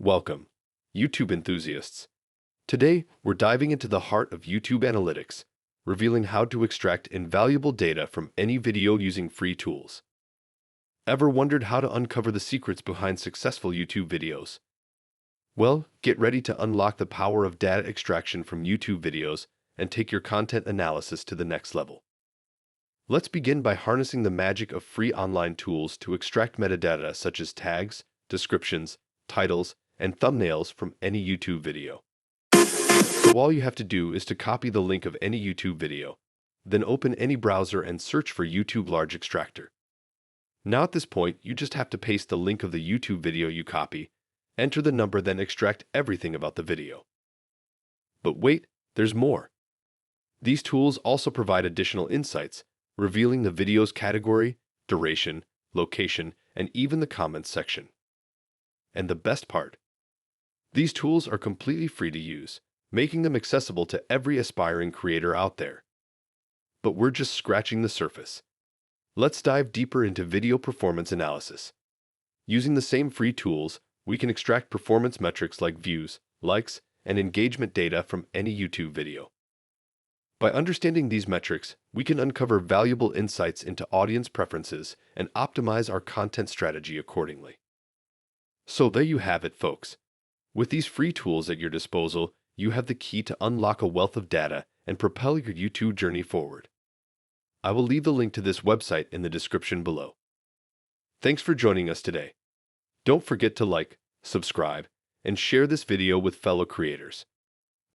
Welcome, YouTube enthusiasts. Today, we're diving into the heart of YouTube analytics, revealing how to extract invaluable data from any video using free tools. Ever wondered how to uncover the secrets behind successful YouTube videos? Well, get ready to unlock the power of data extraction from YouTube videos and take your content analysis to the next level. Let's begin by harnessing the magic of free online tools to extract metadata such as tags, descriptions, titles, and thumbnails from any YouTube video. So all you have to do is to copy the link of any YouTube video, then open any browser and search for YouTube Large Extractor. Now at this point, you just have to paste the link of the YouTube video you copy, enter the number, then extract everything about the video. But wait, there's more. These tools also provide additional insights, revealing the video's category, duration, location, and even the comments section. And the best part, these tools are completely free to use, making them accessible to every aspiring creator out there. But we're just scratching the surface. Let's dive deeper into video performance analysis. Using the same free tools, we can extract performance metrics like views, likes, and engagement data from any YouTube video. By understanding these metrics, we can uncover valuable insights into audience preferences and optimize our content strategy accordingly. So there you have it, folks. With these free tools at your disposal, you have the key to unlock a wealth of data and propel your YouTube journey forward. I will leave the link to this website in the description below. Thanks for joining us today. Don't forget to like, subscribe, and share this video with fellow creators.